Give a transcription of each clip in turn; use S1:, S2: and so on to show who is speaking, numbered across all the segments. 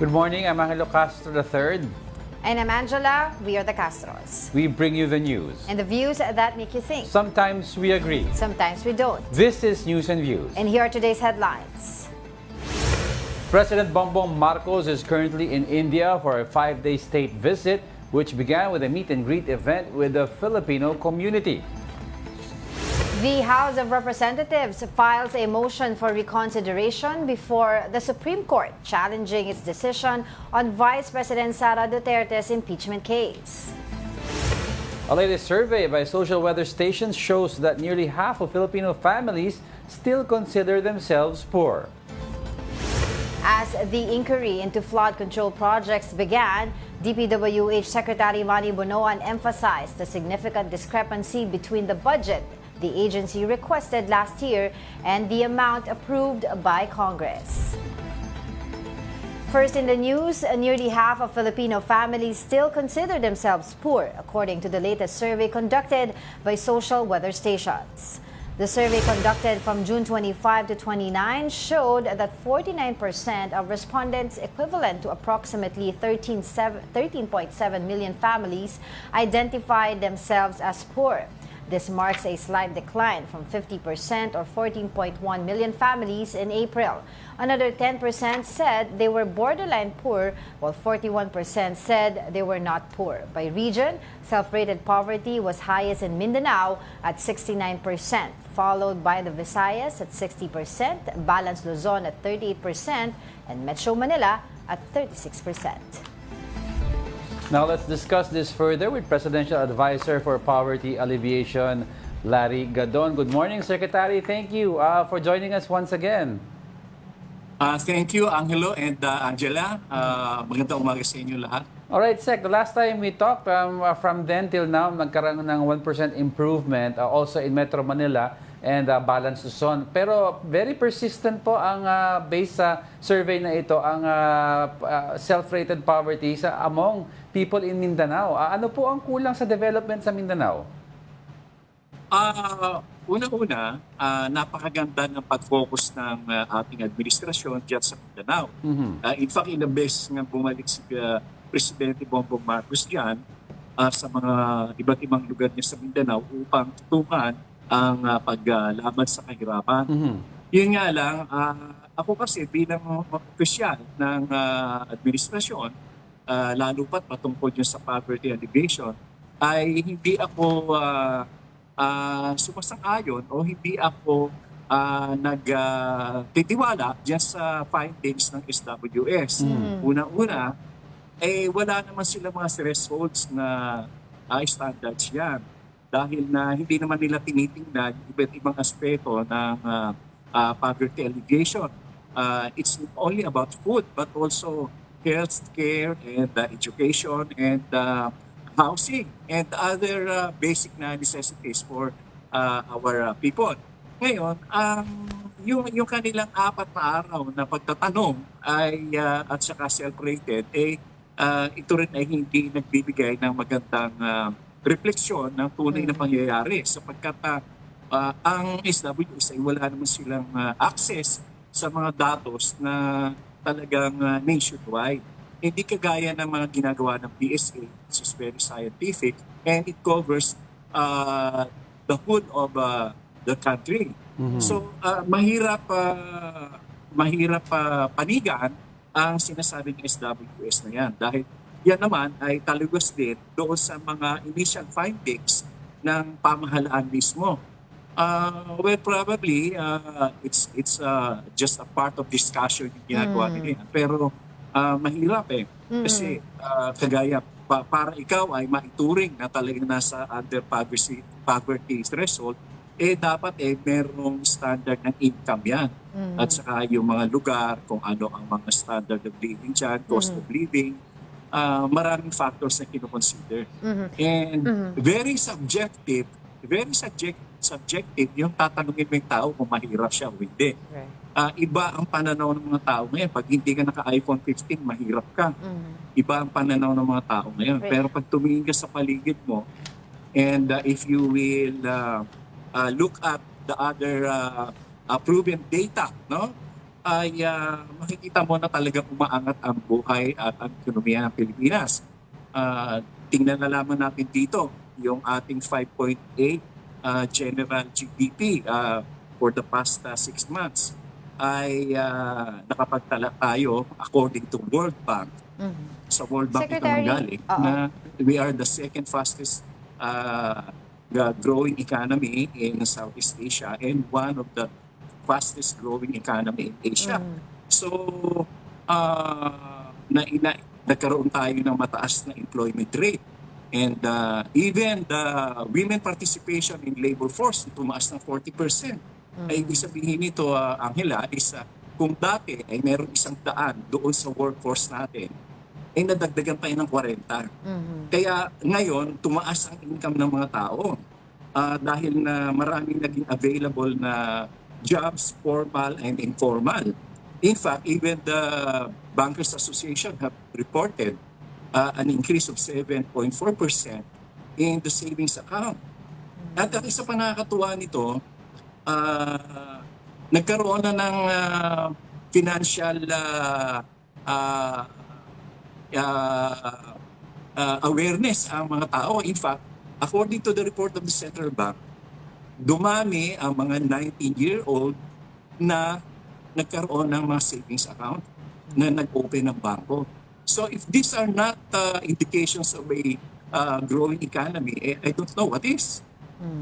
S1: Good morning, I'm Angelo Castro III.
S2: And I'm Angela. We are the Castros.
S1: We bring you the news.
S2: And the views that make you think.
S1: Sometimes we agree.
S2: Sometimes we don't.
S1: This is News and Views.
S2: And here are today's headlines.
S1: President Bongbong Marcos is currently in India for a 5-day state visit, which began with a meet and greet event with the Filipino community.
S2: The House of Representatives files a motion for reconsideration before the Supreme Court, challenging its decision on Vice President Sara Duterte's impeachment case.
S1: A latest survey by social weather stations shows that nearly half of Filipino families still consider themselves poor.
S2: As the inquiry into flood control projects began, DPWH Secretary Manny Bonoan emphasized the significant discrepancy between the budget the agency requested last year and the amount approved by Congress. First in the news, nearly half of Filipino families still consider themselves poor, according to the latest survey conducted by social weather stations. The survey conducted from June 25 to 29 showed that 49% of respondents, equivalent to approximately 13.7 million families, identified themselves as poor. This marks a slight decline from 50% or 14.1 million families in April. Another 10% said they were borderline poor, while 41% said they were not poor. By region, self-rated poverty was highest in Mindanao at 69%, followed by the Visayas at 60%, Balanced Luzon at 38%, and Metro Manila at 36%.
S1: Now let's discuss this further with Presidential Advisor for Poverty Alleviation, Larry Gadon. Good morning, Secretary. Thank you for joining us once again.
S3: Thank you, Angelo and Angela. Magandang umaga sa inyo lahat.
S1: Alright, Sec, the last time we talked, from then till now, nagkaroon ng 1% improvement also in Metro Manila and Balanced Luzon. Pero very persistent po ang based sa survey na ito, ang self-rated poverty among people in Mindanao. Ano po ang kulang sa development sa Mindanao?
S3: Una-una, napakaganda ng pag-focus ng ating administrasyon dyan sa Mindanao. In fact, ilang beses nga bumalik si Presidente Bongbong Marcos dyan sa mga iba't ibang lugar niya sa Mindanao upang tutukan ang paglaban sa kahirapan. Yun nga lang, ako kasi bilang opisyal ng administrasyon, lalo pat patungkol yun sa poverty alleviation, ay hindi ako sumasang-ayon o hindi ako nagtitiwala dyan sa findings ng SWS. Una-una, wala naman sila mga thresholds na standards yan. Dahil na hindi naman nila tinitingnan iba't ibang aspeto ng poverty alleviation. It's not only about food but also health care and education and housing and other basic na necessities for our people. Ngayon, yung kanilang 4 na araw na pagtatanong ay at saka self-rated, ito rin ay hindi nagbibigay ng magandang refleksyon ng tunay na pangyayari sapagkat ang SWS ay wala naman silang access sa mga datos na talagang nationwide. Hindi kagaya ng mga ginagawa ng PSA, which is very scientific, and it covers the whole of the country. So mahirap panigan ang sinasabi ng SWS na yan dahil yan naman ay talagos din doon sa mga initial findings ng pamahalaan mismo. Well, probably, it's just a part of discussion yung ginagawa nila. Pero mahirap Kasi kagaya, para ikaw ay maituring na talagang nasa under poverty threshold, dapat merong standard ng income yan. At saka yung mga lugar, kung ano ang mga standard of living dyan, cost of living, maraming factors na kinoconsider. And very subjective yung tatanungin mo yung tao kung mahirap siya o hindi. Iba ang pananaw ng mga tao ngayon. Pag hindi ka naka-iPhone 15, mahirap ka. Iba ang pananaw ng mga tao ngayon. Pero pag tumingin ka sa paligid mo, and if you will look at the other proven data, no? ay makikita mo na talagang umaangat ang buhay at ang ekonomiya ng Pilipinas. Tingnan na lamang natin dito yung ating 5.8 general GDP for the past 6 months ay nakapagtala tayo according to World Bank. Sa World Bank ito
S2: Secretary,
S3: nanggaling
S2: oo.
S3: na we are the second fastest growing economy in Southeast Asia and one of the fastest growing economy in Asia. So, nagkaroon tayo ng mataas na employment rate. And even the women participation in labor force, tumaas ng 40%. Ay ibig sabihin nito, Angela, is kung dati ay meron 100 doon sa workforce natin, ay nadagdagan pa yun ng 40. Kaya ngayon, tumaas ang income ng mga tao dahil na maraming naging available na jobs, formal and informal. In fact, even the Bankers Association have reported an increase of 7.4% in the savings account. At ang isa pa nakakatuwa nito, nagkaroon na ng financial awareness ang mga tao. In fact, according to the report of the Central Bank, dumami ang mga 19-year-old na nagkaroon ng mga savings account na nag-open ng bangko. So if these are not indications of a growing economy, I don't know what is.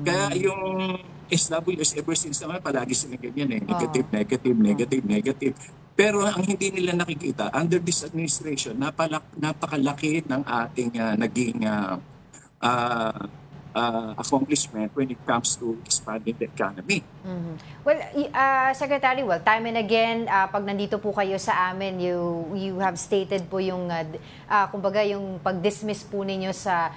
S3: Kaya yung SWS ever since naman palagi silang ganyan negative, negative, negative, negative. Pero ang hindi nila nakikita, under this administration, napakalaki ng ating naging accomplishment when it comes to expanding the economy.
S2: Well, Secretary, time and again, pag nandito po kayo sa amin, you have stated po yung, kumbaga yung pag-dismiss po ninyo sa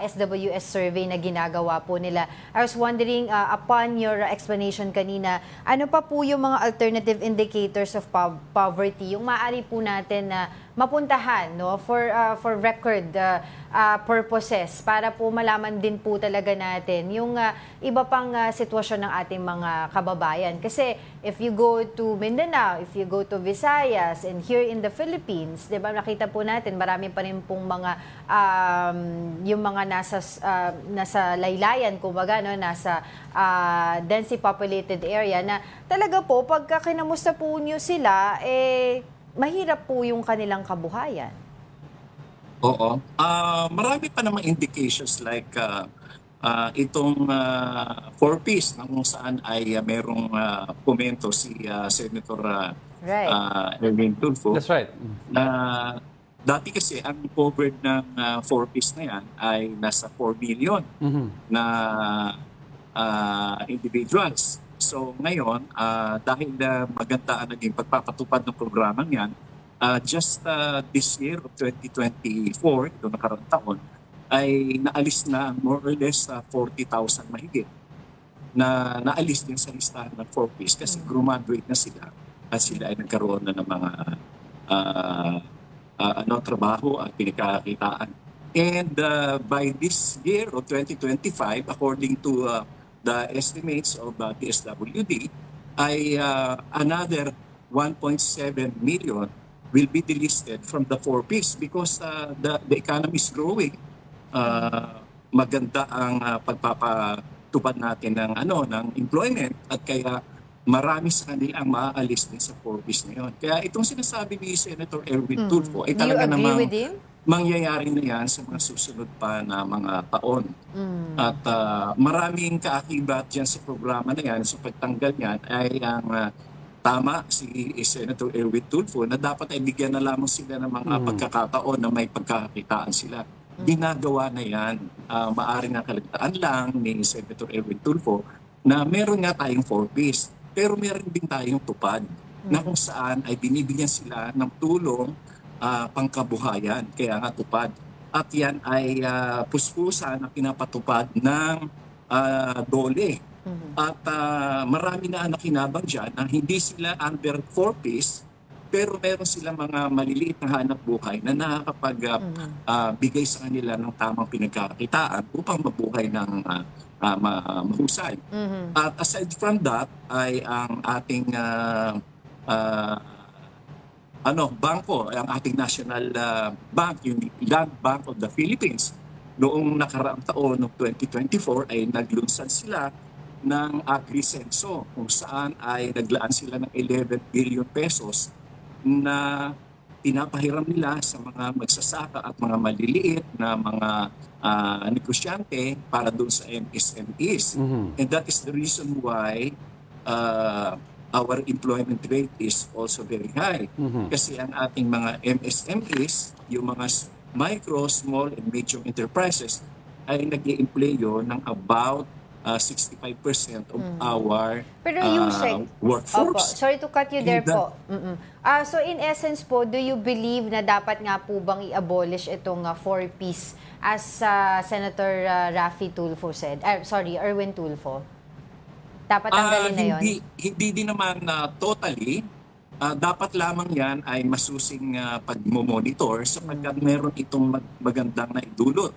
S2: SWS survey na ginagawa po nila. I was wondering, upon your explanation kanina, ano pa po yung mga alternative indicators of poverty, yung maaari po natin na mapuntahan, no, for record purposes, para po malaman din po talaga natin yung iba pang sitwasyon ng ating mga kababayan. Kasi if you go to Mindanao, if you go to Visayas, and here in the Philippines, di ba, nakita po natin marami pa rin pong mga yung mga nasa laylayan, kumbaga, no, nasa densely populated area na talaga po pagka kinamusta po niyo sila, mahirap po yung kanilang kabuhayan.
S3: Oo. Marami pa namang indications like itong 4Ps na kung saan ay merong komento si Senator Erwin Tulfo.
S1: That's right.
S3: Na dati kasi ang covered ng 4Ps na yan ay nasa 4 million na individuals. So ngayon, dahil maganda ang naging pagpapatupad ng programang yan, just this year of 2024, ito nakaraang taon, ay naalis na more or less 40,000 mahigit na naalis din sa listahan ng 4Ps kasi graduate na sila at sila ay nagkaroon na ng mga trabaho at pinagkakakitaan. And by this year of 2025, according to the estimates of DSWD, ay another 1.7 million will be delisted from the 4Ps because the economy is growing. Maganda ang pagpapatupad natin ng employment at kaya marami sa kanila ang maaalis din sa 4Ps na yun. Kaya itong sinasabi ni Senator Erwin Tulfo ay talaga
S2: You agree
S3: namang
S2: with him?
S3: mangyayari na yan sa mga susunod pa na mga taon. At maraming kaakibat dyan sa programa na yan, sa pagtanggal yan, ay ang tama si Senator Erwin Tulfo na dapat ay bigyan na lamang sila ng mga pagkakataon na may pagkakakitaan sila. Ginagawa na yan. Maaring nga kaligtaan lang ni Senator Erwin Tulfo na meron nga tayong 4Ps, pero meron din tayong tupad na kung saan ay binibigyan sila ng tulong pangkabuhayan, kaya nga tupad. At yan ay puspusan na pinapatupad ng DOLE. At marami na ang nakinabang dyan na hindi sila under 4Ps, pero meron silang mga maliliit na hanap buhay na nakakapagbigay sa kanila ng tamang pinagkakitaan upang mabuhay ng mahusay. At aside from that, ay ang ating ah, bangko, ang ating national bank, yung Land Bank of the Philippines, noong nakaraang taon, noong 2024, ay naglunsad sila ng agrisenso kung saan ay naglaan sila ng 11 billion pesos na pinapahiram nila sa mga magsasaka at mga maliliit na mga negosyante para doon sa MSMEs. And that is the reason why our employment rate is also very high. Kasi ang ating mga MSMEs, yung mga micro, small, and medium enterprises, ay nag-i-employo ng about 65% of our
S2: Pero yung Sec,
S3: workforce.
S2: sorry to cut you there
S3: And
S2: po. So in essence po, do you believe na dapat nga po bang i-abolish itong 4Ps as Senator Raffy Tulfo said? Erwin Tulfo. Dapat tanggalin na yun?
S3: Hindi din naman totally. Dapat lamang yan ay masusing pagmomonitor sapagkat meron itong magandang na idulot.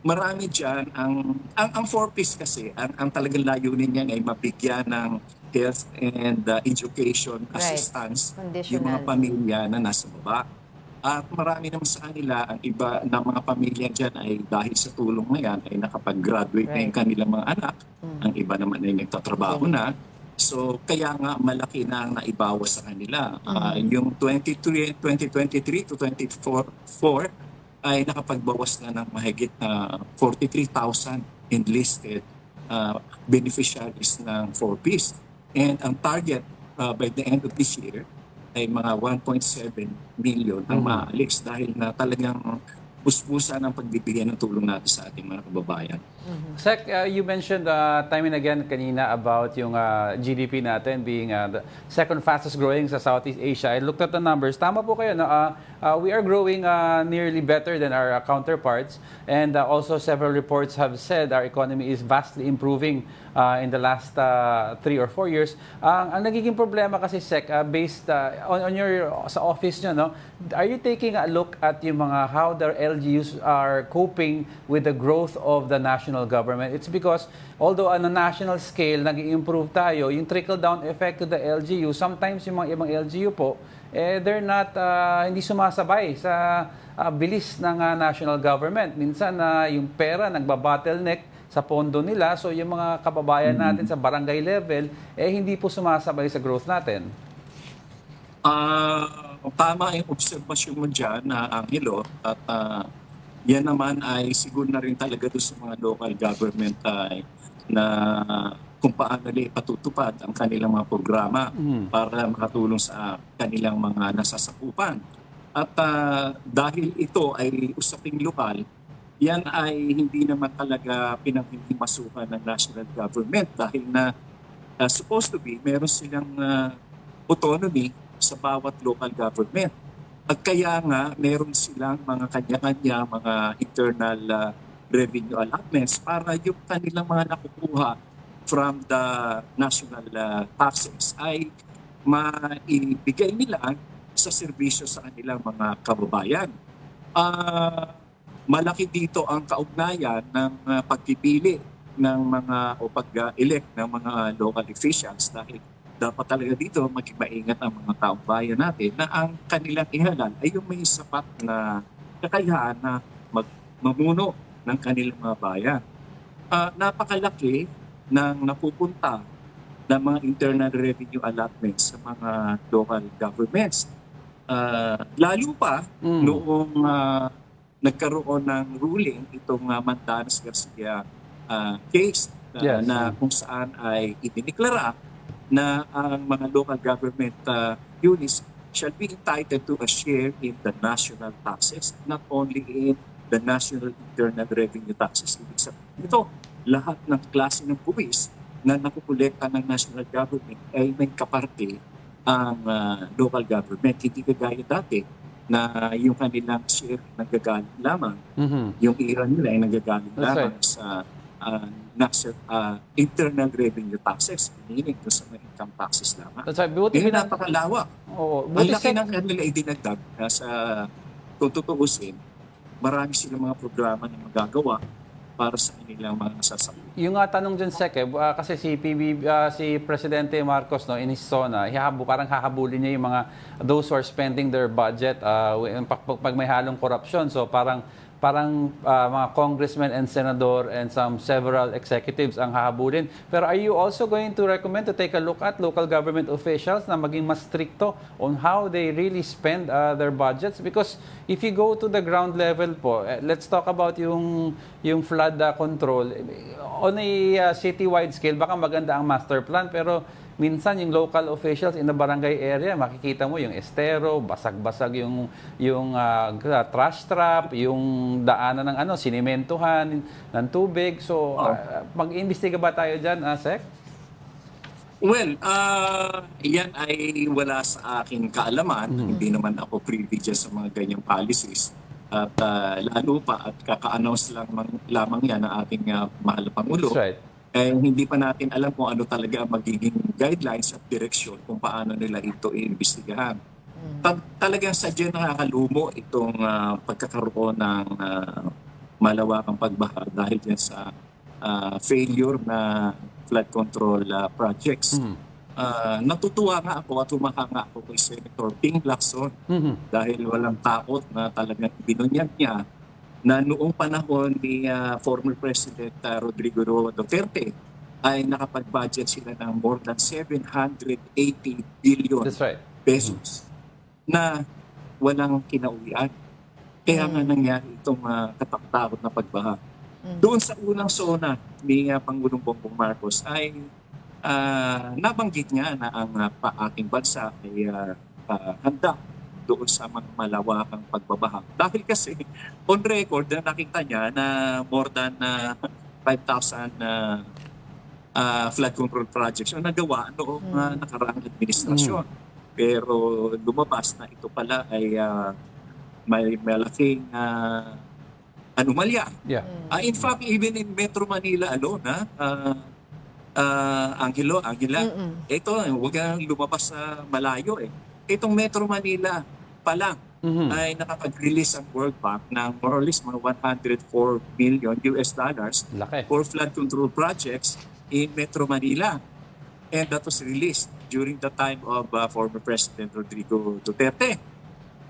S3: Marami dyan, ang 4Ps kasi, ang talagang layunin niyan ay mabigyan ng health and education assistance yung mga pamilya na nasa baba. At marami naman sa kanila, ang iba na mga pamilya dyan ay dahil sa tulong na yan ay nakapag-graduate na yung kanilang mga anak. Ang iba naman ay nagtatrabaho na. So, kaya nga malaki na ang naibawas sa kanila. Yung 2023 to 2024 ay nakapagbawas na ng mahigit na 43,000 enlisted beneficiaries ng 4Ps. And ang target by the end of this year ay mga 1.7 million ang maalis dahil na talagang puspusan ang pagbibigay ng tulong natin sa ating mga kababayan.
S1: Sec, you mentioned time and again kanina about yung GDP natin being the second fastest growing sa Southeast Asia. I looked at the numbers. Tama po kayo. No? We are growing nearly better than our counterparts. And also several reports have said our economy is vastly improving in the last 3 or 4 years. Ang nagiging problema kasi, Sec, based on your sa office nyo, no? Are you taking a look at yung mga how the LGUs are coping with the growth of the national government? It's because although on a national scale nag-i-improve tayo, yung trickle-down effect to the LGU, sometimes yung mga ibang LGU po, they're not, hindi sumasabay sa bilis ng national government. Minsan yung pera nagba-bottleneck sa pondo nila, so yung mga kababayan natin sa barangay level, hindi po sumasabay sa growth natin.
S3: Tama yung obserbasyon mo dyan, Angelo, at yan naman ay siguro na rin talaga doon sa mga local government na kung paano nila ipatutupad ang kanilang mga programa para makatulong sa kanilang mga nasasakupan. At dahil ito ay usaping lokal, yan ay hindi naman talaga pinanghihimasukan ng national government dahil na supposed to be meron silang autonomy sa bawat local government. At kaya nga, meron silang mga kanya-kanya, mga internal revenue allotments para yung kanilang mga nakukuha from the national taxes ay maibigay nila sa serbisyo sa kanilang mga kababayan. Malaki dito ang kaugnayan ng pagpipili ng mga o pag-elect ng mga local officials dahil dapat talaga dito maging maingat ang mga taong bayan natin na ang kanilang ihalal ay yung may sapat na kakayahan na mamuno ng kanilang mga bayan. Napakalaki ng napupunta ng mga internal revenue allotments sa mga local governments. Lalo pa noong nagkaroon ng ruling itong Mandanas Garcia case na kung saan ay idineklara na ang mga local government units shall be entitled to a share in the national taxes, not only in the national internal revenue taxes. Ito, lahat ng klase ng buwis na nakukolekta ng national government ay may kaparte ang local government. Hindi kagaya dati na yung kanilang share nagagaling lamang. Yung iran nila ay nagagaling lamang sa internal revenue taxes, meaning sa mga income taxes lamang.
S1: That's right. Ngayon
S3: napakalawak. Ang laki ng kanila idinagdag sa kung tutuusin, marami silang mga programa na magagawa para sa kanilang mga sasakyan.
S1: Yung tanong dyan, Sek, kasi si Presidente Marcos, no, in his zona, parang hahabulin niya yung mga those who are spending their budget pag may halong korupsyon. So parang mga congressmen and senador and several executives ang hahabulin. Pero are you also going to recommend to take a look at local government officials na maging mas stricto on how they really spend their budgets? Because if you go to the ground level po, let's talk about yung flood control. On a citywide scale, baka maganda ang master plan, pero minsan yung local officials in the barangay area, makikita mo yung estero, basag-basag yung trash trap, yung daanan ng sinimentuhan ng tubig. So, mag-imbestiga ba tayo dyan, Sek?
S3: Well, yan ay wala sa aking kaalaman. Hindi naman ako privy dyan sa mga ganyang policies. At lalo pa at kaka-announce lamang yan ng ating mahal na Pangulo.
S1: That's right.
S3: Hindi pa natin alam kung ano talaga ang magiging guidelines at direksyon kung paano nila ito iimbestigahan. Talagang sadya nakakalumo itong pagkakaroon ng malawakang pagbaha dahil dyan sa failure na flood control projects. Natutuwa nga ako at humahanga ako kay Senator Ping Lacson dahil walang takot na talagang binunyag niya na noong panahon ni former President Rodrigo Roa Duterte ay nakapag-budget sila ng more than 780 billion
S1: That's right.
S3: pesos na walang kinauwian. Kaya nga nangyari itong katakot na pagbaha. Doon sa unang zona ni Pangulong Bongbong Marcos ay nabanggit niya na ang ating bansa ay handa doon sa mga malawakang pagbabaha. Dahil kasi on record na nakita niya na more than 5,000 flood control projects ang nagawa noong nakaraang administrasyon. Pero lumabas na ito pala ay may malaking anomalya.
S1: Yeah.
S3: In fact, even in Metro Manila alone, Angela, ito, huwag kang lumabas sa malayo eh. Itong Metro Manila pa lang ay nakapag-release ang World Bank ng more or less mga $104 billion
S1: Laki.
S3: for flood control projects in Metro Manila. And that was released during the time of former President Rodrigo Duterte.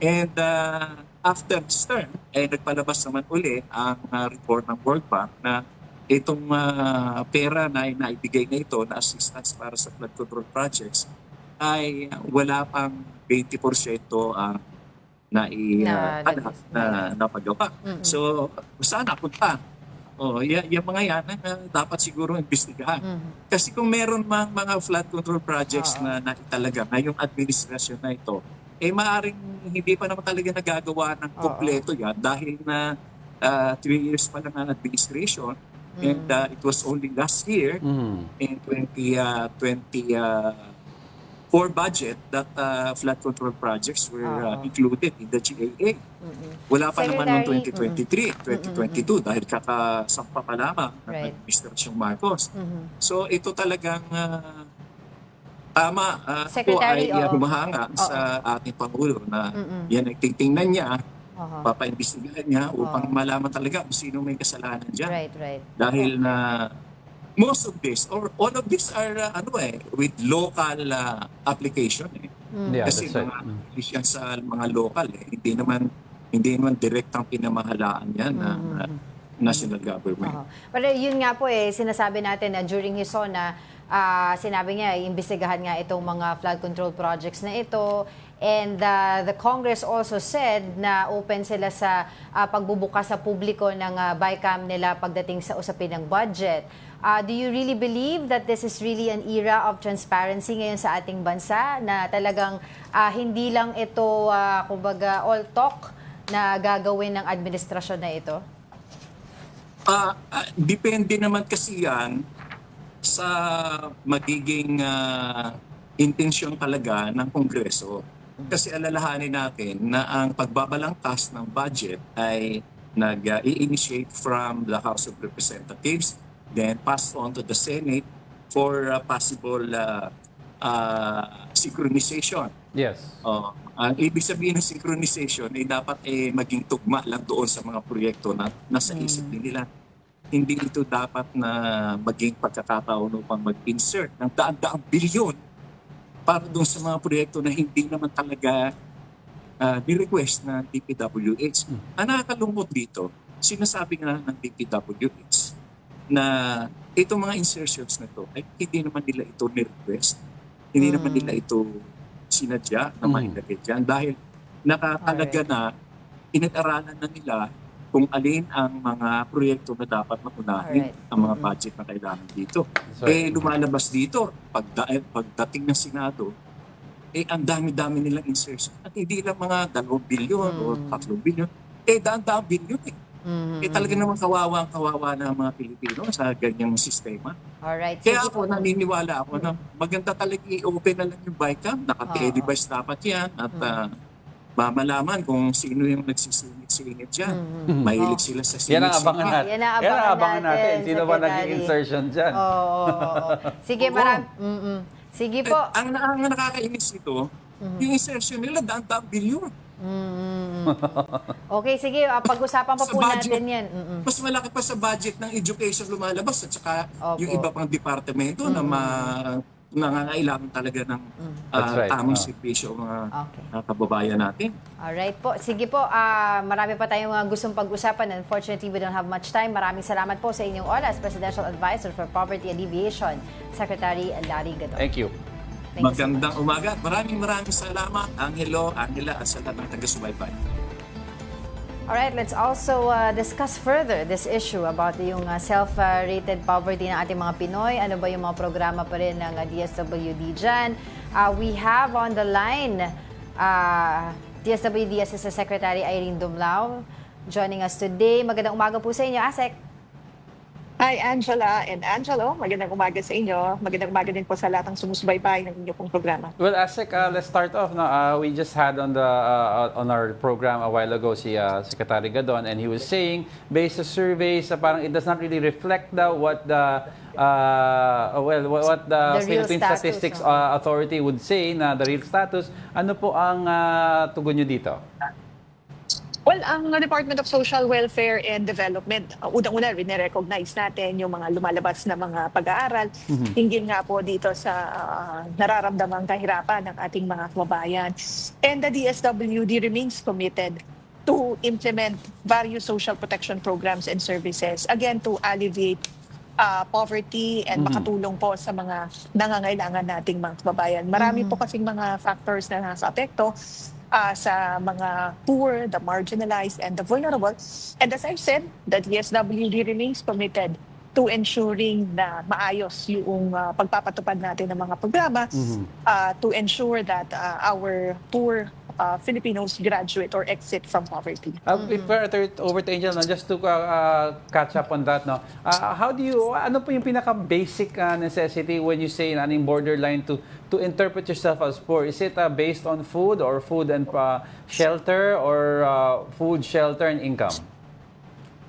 S3: And after this term, nagpalabas naman uli ang report ng World Bank na itong pera na naibigay na ito na assistance para sa flood control projects ay wala pang 20% na paggawa. So, sana punta. Yung mga yan dapat siguro imbestigahan. Kasi kung meron mga flood control projects na italaga ngayong administrasyon na ito, maaring hindi pa naman talaga nagagawa ng kompleto yan dahil na 3 years pa lang ang administration. And it was only last year in 2024 budget that flood control projects were included in the GAA. Wala pa naman noong 2023, 2022 dahil kakasampa pa lamang ng Administrasyong Marcos. So ito talagang tama. Ako ay humahanga sa ating Pangulo na yan ay titingnan niya, papaimbestigahan niya upang malaman talaga kung sino may kasalanan dyan.
S2: Right.
S3: Dahil na most of this or all of these are with local application.
S1: Yeah,
S3: Kasi
S1: that's
S3: mga yan sa mga local hindi naman direct ang pinamahalaan yan na national government.
S2: Pero yun nga po sinasabi natin na during his zona, sinabi niya, imbestigahan nga itong mga flood control projects na ito. And the Congress also said na open sila sa pagbubukas sa publiko ng BICAM nila pagdating sa usapin ng budget. Do you really believe that this is really an era of transparency ngayon sa ating bansa? Na talagang hindi lang ito, kumbaga, all talk na gagawin ng administrasyon na ito?
S3: Depende naman kasi yan sa magiging intensyon talaga ng Kongreso. Kasi alalahanin natin na ang pagbabalangkas ng budget ay nag-i-initiate from the House of Representatives, then passed on to the Senate for possible synchronization.
S1: Yes.
S3: Ang ibig sabihin ng synchronization ay dapat maging tugma lang doon sa mga proyekto na nasa isip nila. hindi ito dapat na maging pagkakataon upang mag-insert ng daan-daang bilyon para doon sa mga proyekto na hindi naman talaga ni-request ng DPWH. Ang nakakalungkot dito, sinasabi nga ng DPWH na itong mga insertions na ito ay hindi naman nila ito ni-request. Hindi naman nila ito sinadya na mailagay dyan dahil nakatalaga na inag-aralan na nila kung alin ang mga proyekto na dapat makunahin ang mga budget na kailangan dito. Lumalabas dito, pagdating ng Senado, ang dami-dami nilang insertion. At hindi lang mga 2 bilyon o 3 bilyon, daan-daang bilyon talaga naman kawawa na mga Pilipino sa ganyang sistema.
S2: Alright.
S3: Kaya ako naniniwala ako na maganda talaga i-open na lang yung BICAM. Naka-televised dapat yan at mamalaman kung sino yung nagsisingit-singit dyan. Mahilig sila sa singit-singit.
S1: Yan ang abangan natin.
S2: Yan ang abangan natin.
S1: Sino ba naging insertion dyan?
S2: Oo. Sige, sige po.
S3: Ang nakakainis nito, yung insertion nila daan-daang bilyon.
S2: Okay, sige. Pag-usapan pa po natin yan.
S3: Mas malaki pa sa budget ng education lumalabas at saka yung iba pang departamento na nangangailangan talaga ng tamang servisyo mga kababayan natin.
S2: Alright po. Sige po. Marami pa tayong gustong pag-usapan. Unfortunately, we don't have much time. Maraming salamat po sa inyong oras, Presidential Advisor for Poverty Alleviation, Secretary Larry Gadon.
S1: Thank you.
S3: Magandang umaga. Maraming salamat, Angelo, Angela, at sa lahat ng taga-subaybay.
S2: Alright, let's also discuss further this issue about yung self-rated poverty ng ating mga Pinoy. Ano ba yung mga programa pa rin ng DSWD dyan? We have on the line DSWD Assistant Secretary Irene Dumlao joining us today. Magandang umaga po sa inyo, Asek.
S4: Hi, Angela and Angelo. Magandang umaga sa inyo. Magandang umaga din po sa lahat ng sumusubaybay ng inyong pong programa.
S1: Well, Asek, let's start off. We just had on our program a while ago si Secretary Gadon, and he was saying, based on surveys, parang it does not really reflect what the Philippine
S2: status,
S1: Statistics Authority would say na the real status. Ano po ang tugon nyo dito?
S4: Well, ang Department of Social Welfare and Development, unang-una, rin-recognize natin yung mga lumalabas na mga pag-aaral. Hinggil nga po dito sa nararamdamang kahirapan ng ating mga kababayan. And the DSWD remains committed to implement various social protection programs and services, again, to alleviate poverty and makatulong po sa mga nangangailangan nating mga kababayan. Marami po kasing mga factors na nasa-apekto sa mga poor, the marginalized, and the vulnerable. And as I've said, the DSWD remains committed to ensuring na maayos yung pagpapatupad natin ng mga programa to ensure that our poor Filipinos graduate or exit from poverty.
S1: If I turn it over to Angel, just to catch up on that, ano po yung pinaka-basic necessity when you say in borderline to interpret yourself as poor? Is it based on food or food and shelter or food, shelter, and income?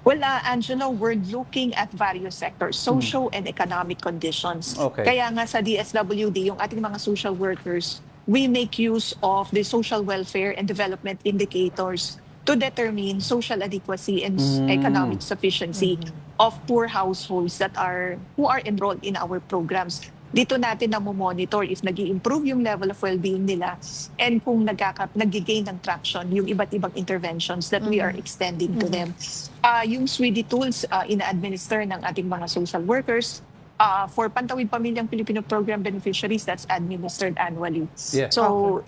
S4: Well, Angelo, we're looking at various sectors, social and economic conditions.
S1: Okay.
S4: Kaya nga sa DSWD, yung ating mga social workers, we make use of the social welfare and development indicators to determine social adequacy and economic sufficiency of poor households who are enrolled in our programs. Dito natin na monitor if nag-i-improve yung level of well-being nila and kung nag-gain ng traction yung iba't ibang interventions that we are extending to them. Yung SWIDI tools ina-administer ng ating mga social workers for Pantawid Pamilyang Pilipino Program beneficiaries, that's administered annually.
S1: Yeah.
S4: So,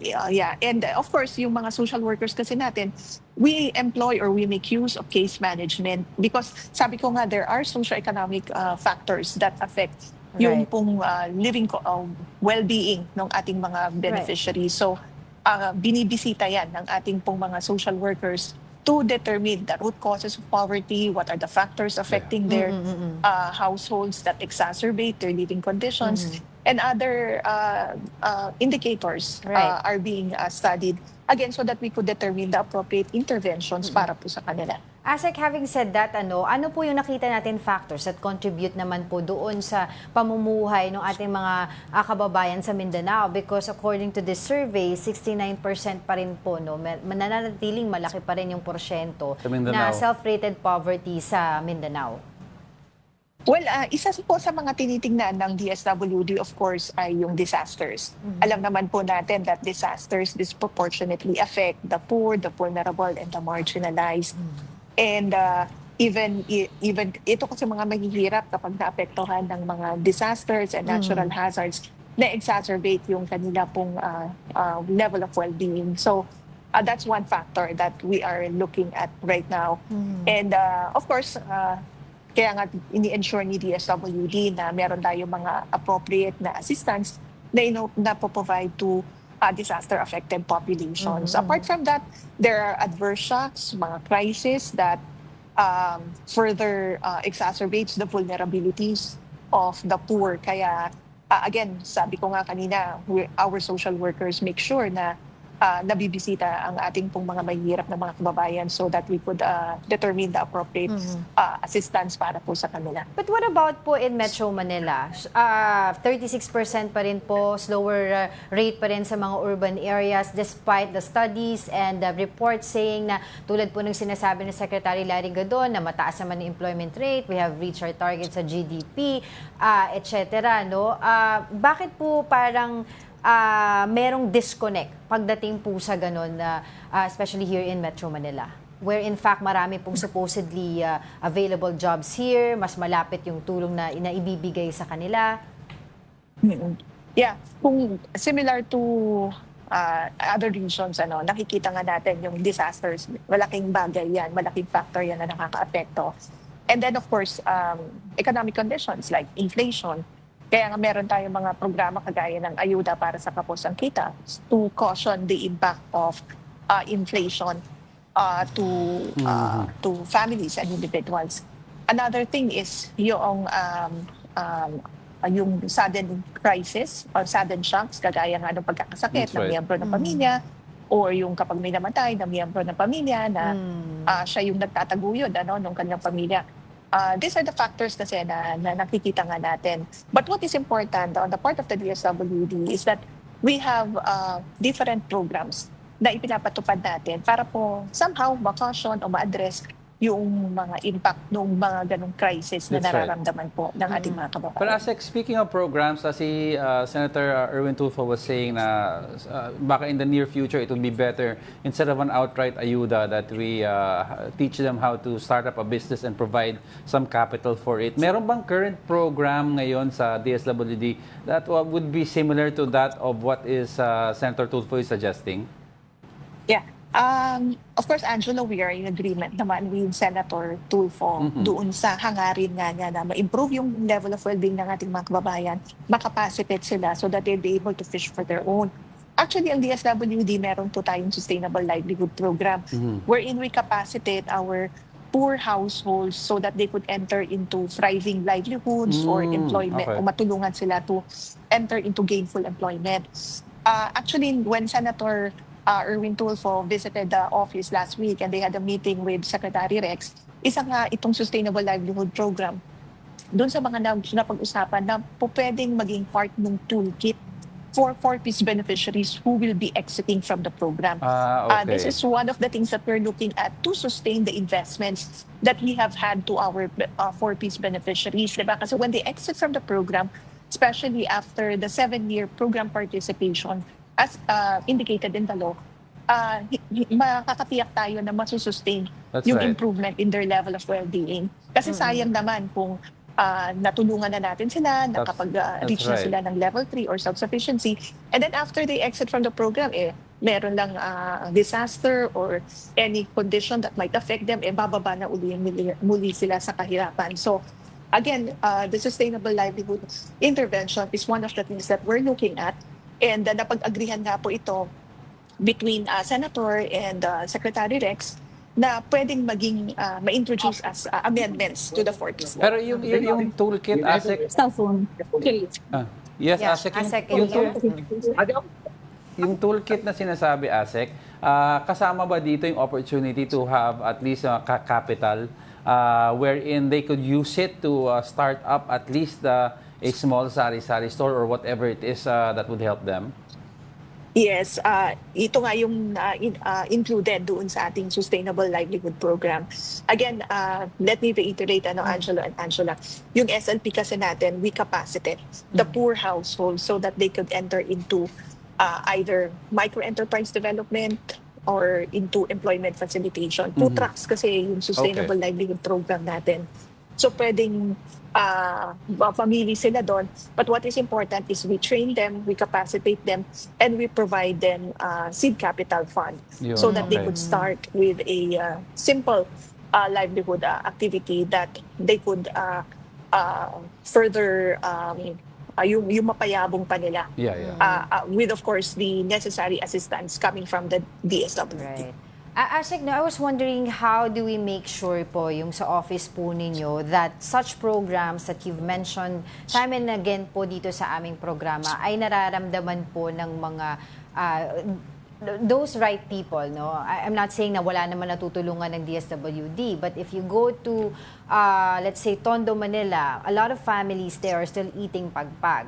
S4: and of course, yung mga social workers kasi natin, we employ or we make use of case management because sabi ko nga, there are socio-economic factors that affect yung pong living well-being ng ating mga beneficiaries. So, binibisita yan ng ating pong mga social workers to determine the root causes of poverty, what are the factors affecting their households that exacerbate their living conditions, and other indicators are being studied, again, so that we could determine the appropriate interventions para po sa kanila.
S2: Asek, having said that, ano po yung nakita natin factors that contribute naman po doon sa pamumuhay ng ating mga kababayan sa Mindanao? Because according to this survey, 69% pa rin po, mananatiling malaki pa rin yung porsyento na self-rated poverty sa Mindanao.
S4: Well, isa po sa mga tinitingnan ng DSWD, of course, ay yung disasters. Alam naman po natin that disasters disproportionately affect the poor, the vulnerable, and the marginalized. And even ito kasi mga mahihirap kapag naapektuhan ng mga disasters and natural hazards, na-exacerbate yung kanila pong level of well-being. So, that's one factor that we are looking at right now. And of course, kaya nga ini-ensure ni DSWD na meron tayong mga appropriate na assistance na po-provide to disaster-affected populations. Apart from that, there are adverse shocks, mga crises that further exacerbates the vulnerabilities of the poor. Kaya again, sabi ko nga kanina, our social workers make sure na nabibisita ang ating pong mga mahihirap na mga kababayan so that we could determine the appropriate assistance para po sa kanila.
S2: But what about po in Metro Manila? 36% pa rin po, slower rate pa rin sa mga urban areas despite the studies and the reports saying na tulad po ng sinasabi ni Secretary Larry Gadon na mataas naman yung employment rate, we have reached our target sa GDP, etc. No? Bakit po parang merong disconnect pagdating po sa ganun, especially here in Metro Manila? Where in fact marami pong supposedly available jobs here, mas malapit yung tulong na inaibibigay sa kanila.
S4: Yeah, kung similar to other regions, nakikita nga natin yung disasters, malaking bagay yan, malaking factor yan na nakakaapekto. And then of course, economic conditions like inflation. Kaya nga meron tayong mga programa kagaya ng ayuda para sa kapos ang kita to caution the impact of inflation to families and individuals. Another thing is yung sudden crisis or sudden shocks kagaya nga ng pagkakasakit ng miyembro ng pamilya or yung kapag may namatay na miyembro ng pamilya na siya yung nagtataguyod ng kanyang pamilya. These are the factors kasi na nakikita nga natin. But what is important on the part of the DSWD is that we have different programs na ipinapatupad natin para po somehow ma-caution o ma-address yung mga impact ng mga ganong crisis na
S1: That's right.
S4: nararamdaman po ng ating mga kababayan.
S1: But Asek, speaking of programs, si Senator Erwin Tulfo was saying na baka in the near future it would be better instead of an outright ayuda that we teach them how to start up a business and provide some capital for it. Meron bang current program ngayon sa DSWD that would be similar to that of what is Senator Tulfo is suggesting?
S4: Yeah. Of course, Angelo, we are in agreement naman with Senator Tulfo doon sa hangarin nga niya na ma-improve yung level of well-being ng ating mga kababayan, makapacitate sila so that they'll be able to fish for their own. Actually, ang DSWD, meron po tayong Sustainable Livelihood Program wherein we capacitate our poor households so that they could enter into thriving livelihoods or employment o matulungan sila to enter into gainful employment. Actually, when Senator Erwin Tulfo visited the office last week and they had a meeting with Secretary Rex, isa nga itong Sustainable Livelihood Program. Doon sa mga napag-usapan na po pwedeng maging part ng toolkit for 4Ps beneficiaries who will be exiting from the program.
S1: Okay.
S4: This is one of the things that we're looking at to sustain the investments that we have had to our 4Ps beneficiaries. Diba? Kasi when they exit from the program, especially after the 7-year program participation, as indicated in the law, makakatiyak tayo na masusustain yung improvement in their level of well-being. Kasi sayang naman kung natulungan na natin sila, nakapag-reach na sila ng level 3 or self-sufficiency, and then after they exit from the program, meron lang disaster or any condition that might affect them, bababa na muli sila sa kahirapan. So, again, the Sustainable Livelihood Intervention is one of the things that we're looking at. And napag-agrihan nga po ito between Senator and Secretary Rex na pwedeng maging ma-introduce as amendments to the 4Ps.
S1: Pero yung toolkit, Asek...
S5: Cellphone.
S1: Yes,
S2: Yeah,
S1: Asek.
S2: Asek,
S1: Yung toolkit na sinasabi, Asek, kasama ba dito yung opportunity to have at least capital wherein they could use it to start up at least a small sari-sari store or whatever it is that would help them?
S4: Yes, ito nga yung included doon sa ating Sustainable Livelihood Program. Again, let me reiterate, Angelo and Angela, yung SLP kasi natin, we capacitate the poor households so that they could enter into either micro-enterprise development or into employment facilitation. Two tracks kasi yung Sustainable Livelihood Program natin. So pwedeng family sila doon. But what is important is we train them, we capacitate them, and we provide them seed capital fund
S1: Yun,
S4: so that they
S1: okay.
S4: could start with a simple livelihood activity that they could further yung mapayabong pa nila. With of course the necessary assistance coming from the DSWD.
S2: Right. Ashik, no, I was wondering, how do we make sure po yung sa office po ninyo that such programs that you've mentioned time and again po dito sa aming programa ay nararamdaman po ng mga those right people, no? I'm not saying na wala naman natutulungan ng DSWD, but if you go to, let's say, Tondo, Manila, a lot of families there are still eating pagpag.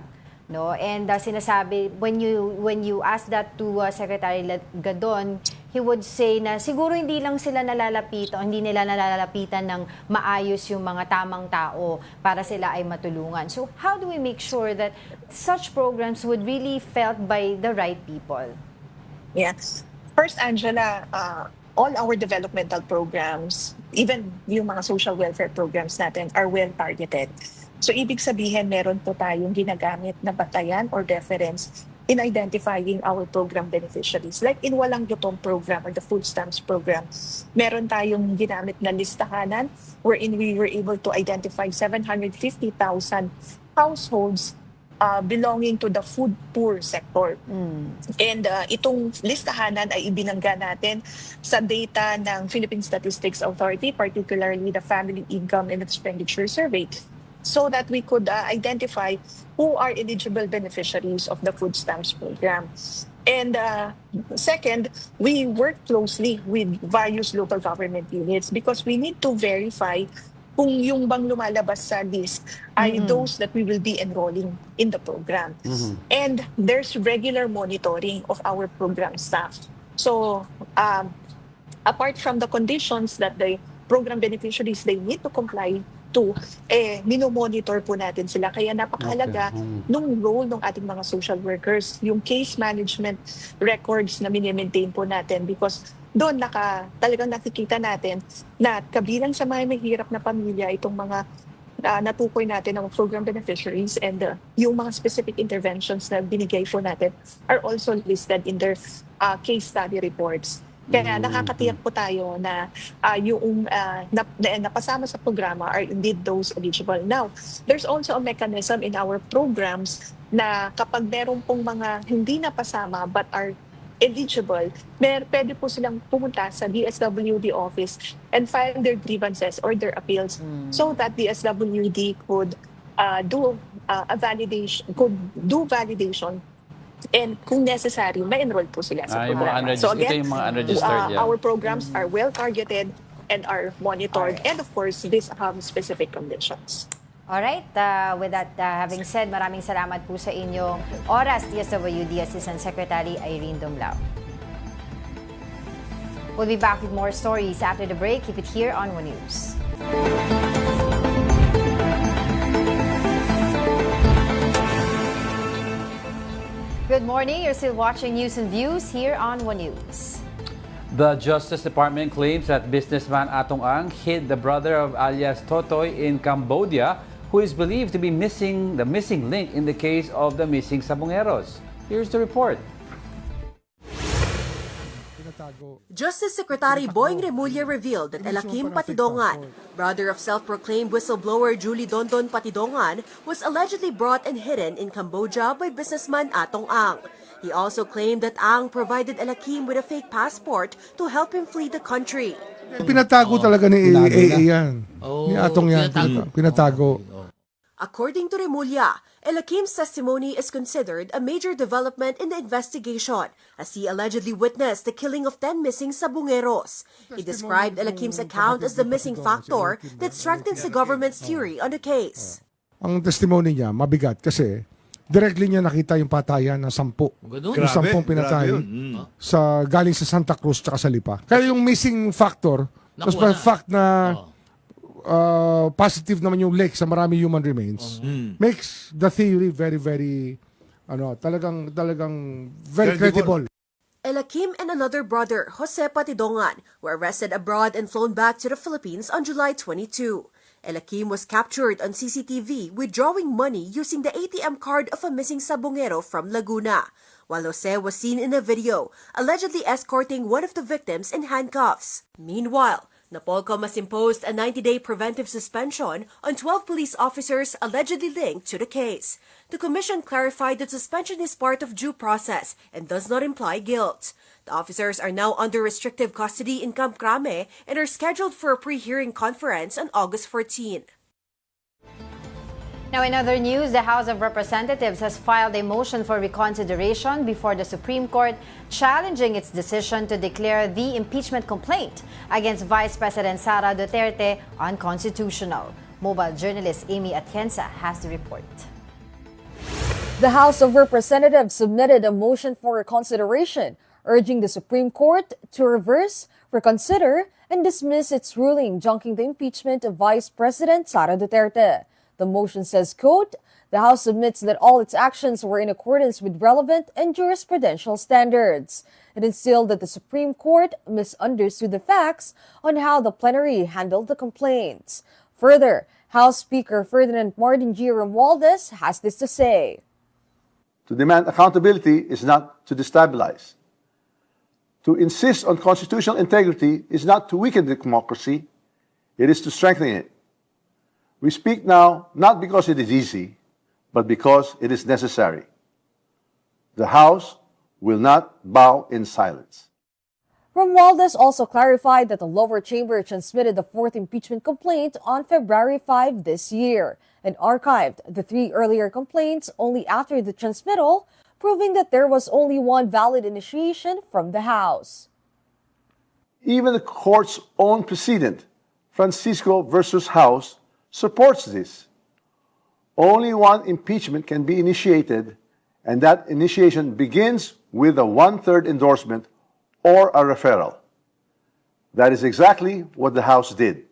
S2: No, and sinasabi, when you ask that to Secretary Gadon, he would say na siguro hindi lang sila nalalapitan, hindi nila nalalapitan ng maayos yung mga tamang tao para sila ay matulungan. So how do we make sure that such programs would really felt by the right people?
S4: Yes. First, Angela, all our developmental programs, even yung mga social welfare programs natin, are well targeted. So ibig sabihin, meron po tayong ginagamit na batayan or reference in identifying our program beneficiaries. Like in Walang Gutom program or the food stamps program, meron tayong ginamit na listahanan wherein we were able to identify 750,000 households belonging to the food poor sector. And itong listahanan ay ibinangga natin sa data ng Philippine Statistics Authority, particularly the Family Income and Expenditure Survey, so that we could identify who are eligible beneficiaries of the food stamps program. And second, we work closely with various local government units because we need to verify kung yung bang lumalabas sa list ay those that we will be enrolling in the program. And there's regular monitoring of our program staff. So apart from the conditions that the program beneficiaries they need to comply to, minomonitor po natin sila. Kaya napakahalaga nung role ng ating mga social workers, yung case management records na mini-maintain po natin because doon talagang nakikita natin na kabilang sa mga mahirap na pamilya itong mga natukoy natin ng program beneficiaries and yung mga specific interventions na binigay po natin are also listed in their case study reports. Kaya nakakatiyak po tayo na yung napasama sa programa are indeed those eligible. Now, there's also a mechanism in our programs na kapag meron pong mga hindi napasama but are eligible, pwede po silang pumunta sa DSWD office and file their grievances or their appeals so that DSWD could do validation and kung necessary, ma-enroll po sila sa programa. So again,
S1: ito yung mga unregistered.
S4: our programs are well targeted and are monitored. And of course, these have specific conditions.
S2: Alright, with that having said, maraming salamat po sa inyong oras, DSWD Assistant Secretary Irene Dumlao. We'll be back with more stories after the break. Keep it here on One News. Good morning. You're still watching News and Views here on One News.
S1: The Justice Department claims that businessman Atong Ang hid the brother of alias Totoy in Cambodia, who is believed to be the missing link in the case of the missing Sabongeros. Here's the report.
S5: Justice Secretary Boying Remulla revealed that Elakim Patidongan, brother of self-proclaimed whistleblower Julie Dondon Patidongan, was allegedly brought and hidden in Cambodia by businessman Atong Ang. He also claimed that Ang provided Elakim with a fake passport to help him flee the country.
S6: Pinatago talaga ni AA yan. Ni Atong yan. Pinatago.
S5: According to Remulla, Elakim's testimony is considered a major development in the investigation as he allegedly witnessed the killing of 10 missing Sabongeros. He described Elakim's account as the missing factor that strengthens the government's theory on the case.
S6: Ang testimony niya mabigat kasi directly niya nakita yung patayan na 10.
S7: Ganun?
S6: Yung 10 pinatay galing sa Santa Cruz tsaka sa Lipa. Kaya yung missing factor, mas
S7: Nakuha na.
S6: fact na positive naman yung lake sa marami human remains, makes the theory very, very, talagang very credible.
S5: Elakim and another brother, Jose Patidongan, were arrested abroad and flown back to the Philippines on July 22. Elakim was captured on CCTV withdrawing money using the ATM card of a missing sabongero from Laguna, while Jose was seen in a video allegedly escorting one of the victims in handcuffs. Meanwhile, Napolcom has imposed a 90-day preventive suspension on 12 police officers allegedly linked to the case. The commission clarified that suspension is part of due process and does not imply guilt. The officers are now under restrictive custody in Camp Crame and are scheduled for a pre-hearing conference on August 14.
S2: Now, in other news, the House of Representatives has filed a motion for reconsideration before the Supreme Court, challenging its decision to declare the impeachment complaint against Vice President Sara Duterte unconstitutional. Mobile journalist Amy Atienza has the report.
S8: The House of Representatives submitted a motion for reconsideration, urging the Supreme Court to reverse, reconsider, and dismiss its ruling junking the impeachment of Vice President Sara Duterte. The motion says, quote, the House submits that all its actions were in accordance with relevant and jurisprudential standards. It instilled that the Supreme Court misunderstood the facts on how the plenary handled the complaints. Further, House Speaker Ferdinand Martin G. Romualdez has this to say.
S9: To demand accountability is not to destabilize. To insist on constitutional integrity is not to weaken the democracy, it is to strengthen it. We speak now not because it is easy, but because it is necessary. The House will not bow in silence.
S8: Romualdez also clarified that the lower chamber transmitted the fourth impeachment complaint on February 5 this year and archived the 3 earlier complaints only after the transmittal, proving that there was only one valid initiation from the House.
S9: Even the court's own precedent, Francisco versus House, supports this. Only one impeachment can be initiated, and that initiation begins with a 1/3 endorsement or a referral. That is exactly what the House did.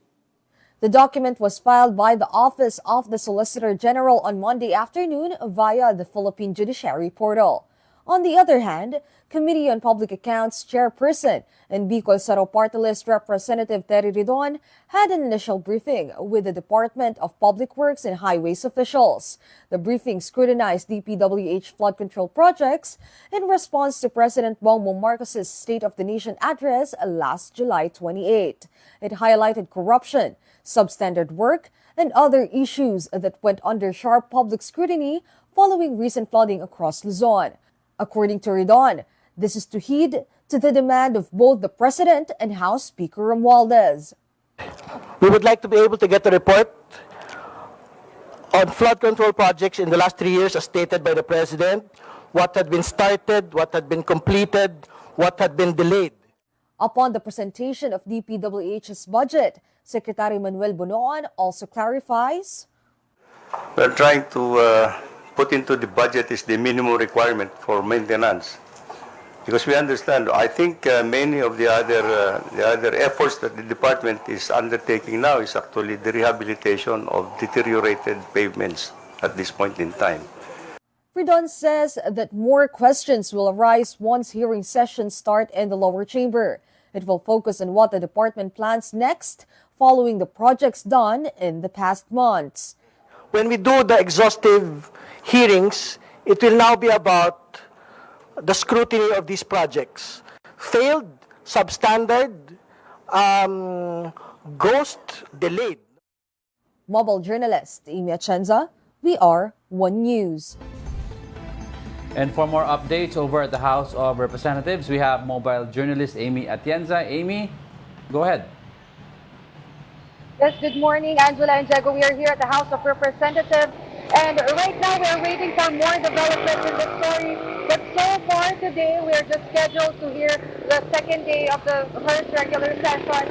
S8: The document was filed by the Office of the Solicitor General on Monday afternoon via the Philippine Judiciary Portal. On the other hand, Committee on Public Accounts Chairperson and Bicol Saro Party List Representative Terry Ridon had an initial briefing with the Department of Public Works and Highways officials. The briefing scrutinized DPWH flood control projects in response to President Bongbong Marcos's State of the Nation address last July 28. It highlighted corruption, substandard work, and other issues that went under sharp public scrutiny following recent flooding across Luzon. According to Ridon, this is to heed to the demand of both the President and House Speaker Romualdez.
S10: We would like to be able to get a report on flood control projects in the last 3 years as stated by the President, what had been started, what had been completed, what had been delayed.
S8: Upon the presentation of DPWH's budget, Secretary Manuel Bonoan also clarifies,
S11: We're trying to put into the budget is the minimum requirement for maintenance. Because we understand, I think many of the other efforts that the department is undertaking now is actually the rehabilitation of deteriorated pavements at this point in time.
S8: Ridon says that more questions will arise once hearing sessions start in the lower chamber. It will focus on what the department plans next following the projects done in the past months.
S10: When we do the exhaustive hearings, it will now be about the scrutiny of these projects. Failed, substandard, ghost, delayed.
S8: Mobile journalist Amy Atienza, we are One News.
S1: And for more updates over at the House of Representatives, we have mobile journalist Amy Atienza. Amy, go ahead.
S12: Yes, good morning, Angela and Diego. We are here at the House of Representatives, and right now we are waiting for more developments in the story. But so far today, we are just scheduled to hear the second day of the first regular session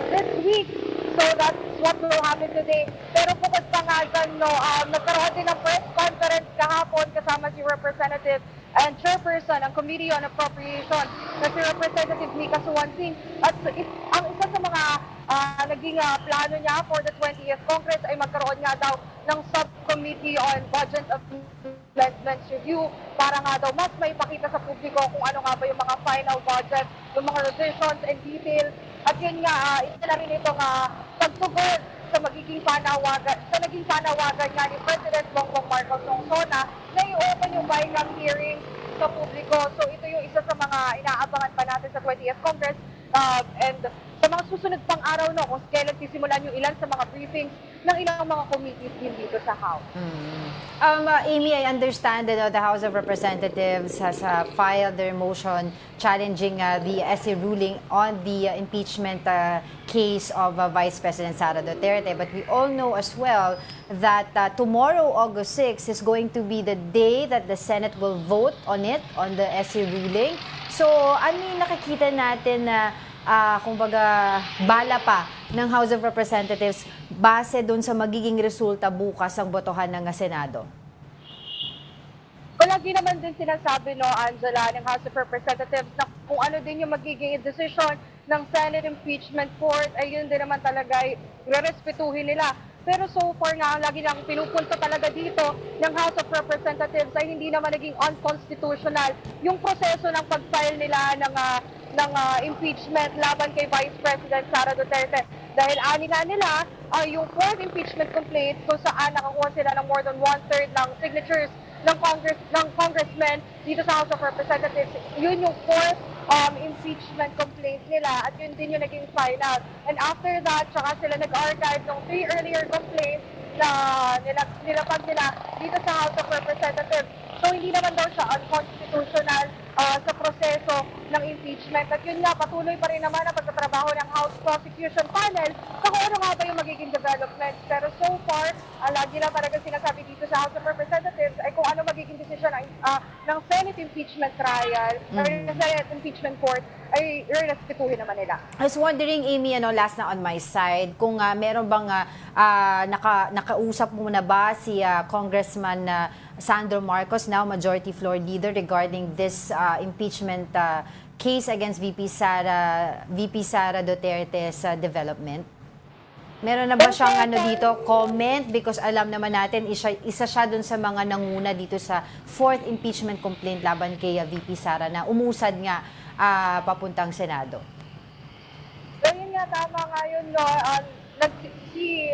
S12: this week. So that's what will happen today. Pero bukod pa nga dyan, no, nagkaroon din ng press conference kahapon kasama si Representative and Chairperson ng Committee on Appropriation na si Representative Nika Suwansing. At ang isa sa mga naging plano niya for the 20th Congress ay magkaroon nga daw ng Subcommittee on Budget Amendments Review para nga daw mas maipakita sa publiko kung ano nga ba yung mga final budget, yung mga revisions and details. At yun nga, isa na rin itong pagtugon sa naging panawagan nga ni President Bongbong Marcos noong SONA na i-open yung BICAM hearing sa publiko. So ito yung isa sa mga inaabangan pa natin sa 20th Congress. And sa mga susunod pang araw, no, kung kailan sisimulan yung ilan sa mga briefings ng ilang mga committees din dito sa House.
S2: Amy, I understand that the House of Representatives has filed their motion challenging the SC ruling on the impeachment case of Vice President Sara Duterte. But we all know as well that tomorrow, August 6, is going to be the day that the Senate will vote on it, on the SC ruling. So, ano yung nakikita natin na kumbaga bala pa ng House of Representatives base doon sa magiging resulta bukas ang botohan ng Senado?
S12: Palagi naman din sinasabi, no, Angela, ng House of Representatives na kung ano din yung magiging decision ng Senate Impeachment Court, ay yun din naman talaga ay rerespetuhin nila. Pero so far nga, lagi lang pinupunta talaga dito ng House of Representatives ay hindi naman naging unconstitutional yung proseso ng pag-file nila ng impeachment laban kay Vice President Sara Duterte. Dahil ani nga nila, yung fourth impeachment complaint kung saan nakakuha sila ng more than one-third ng signatures ng congressmen dito sa House of Representatives. Yun yung fourth impeachment complaint nila at yun din yung naging final. And after that, saka sila nag-archive ng 3 earlier complaints na nilapag nila dito sa House of Representatives. So hindi naman daw siya unconstitutional sa proseso ng impeachment. At yun nga, patuloy pa rin naman ang pagtatrabaho ng House Prosecution Panel sa kung ano nga ba yung magiging developments. Pero so far, lagi lang talaga sinasabi dito sa House of Representatives ay kung ano magiging desisyon ng Senate impeachment trial, or Senate impeachment court, ay respetuhin naman nila.
S2: I was wondering, Amy, last na on my side, kung meron bang nakausap mo na ba si Congressman Sandro Marcos, now Majority Floor Leader, regarding this impeachment case against VP Sara Duterte's development? Meron na ba siyang comment? Because alam naman natin, isa siya dun sa mga nanguna dito sa fourth impeachment complaint laban kay VP Sara na umusad nga papuntang Senado.
S12: So yun nga, tama nga yun, no? Si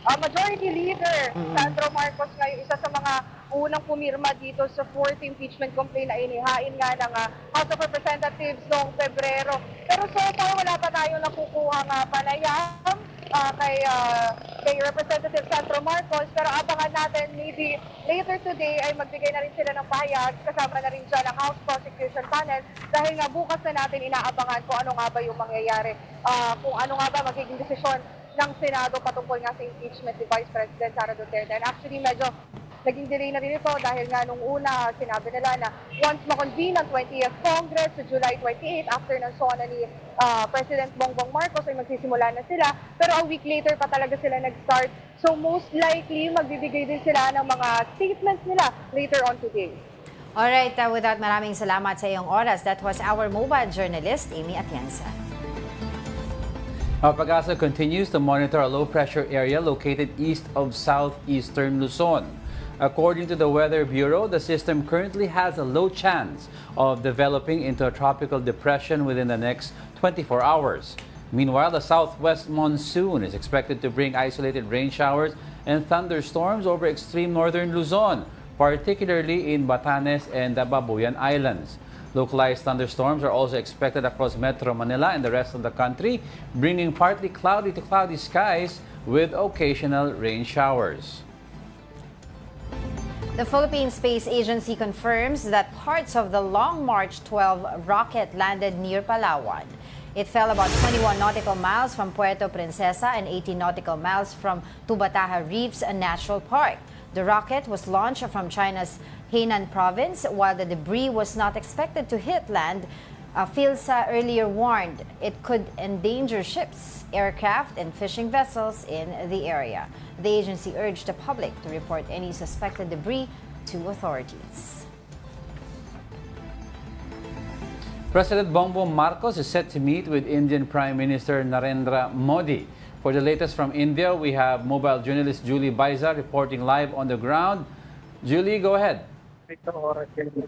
S12: Majority Leader Sandro Marcos nga yung isa sa mga unang pumirma dito sa fourth impeachment complaint na inihain nga ng House of Representatives noong Pebrero. Pero so far, wala pa tayong nakukuha nga panayam kay Representative Sandro Marcos. Pero abangan natin, maybe later today ay magbigay na rin sila ng pahayag, kasama na rin dyan ang House Prosecution Panel, dahil nga bukas na natin inaabangan kung ano nga ba yung mangyayari, kung ano nga ba magiging desisyon ng Senado patungkol nga sa impeachment ni Vice President Sara Duterte. And actually, medyo naging delay na rin ito dahil nga nung una sinabi nila na once makonvene ang 20th Congress sa July 28 after ng SONA ni President Bongbong Marcos ay magsisimula na sila. Pero a week later pa talaga sila nag-start. So most likely magbibigay din sila ng mga statements nila later on today.
S2: Alright, without maraming salamat sa iyong oras. That was our mobile journalist, Amy Atienza.
S1: Our Pag-asa continues to monitor a low-pressure area located east of southeastern Luzon. According to the Weather Bureau, the system currently has a low chance of developing into a tropical depression within the next 24 hours. Meanwhile, the southwest monsoon is expected to bring isolated rain showers and thunderstorms over extreme northern Luzon, particularly in Batanes and the Babuyan Islands. Localized thunderstorms are also expected across Metro Manila and the rest of the country, bringing partly cloudy to cloudy skies with occasional rain showers.
S2: The Philippine Space Agency confirms that parts of the Long March 12 rocket landed near Palawan. It fell about 21 nautical miles from Puerto Princesa and 18 nautical miles from Tubataha Reefs Natural Park. The rocket was launched from China's Hainan province, while the debris was not expected to hit land PhilSA earlier warned it could endanger ships, aircraft, and fishing vessels in the area. The agency urged the public to report any suspected debris to authorities.
S1: President Bongbong Marcos is set to meet with Indian Prime Minister Narendra Modi. For the latest from India, we have mobile journalist Julie Baiza reporting live on the ground. Julie, go ahead.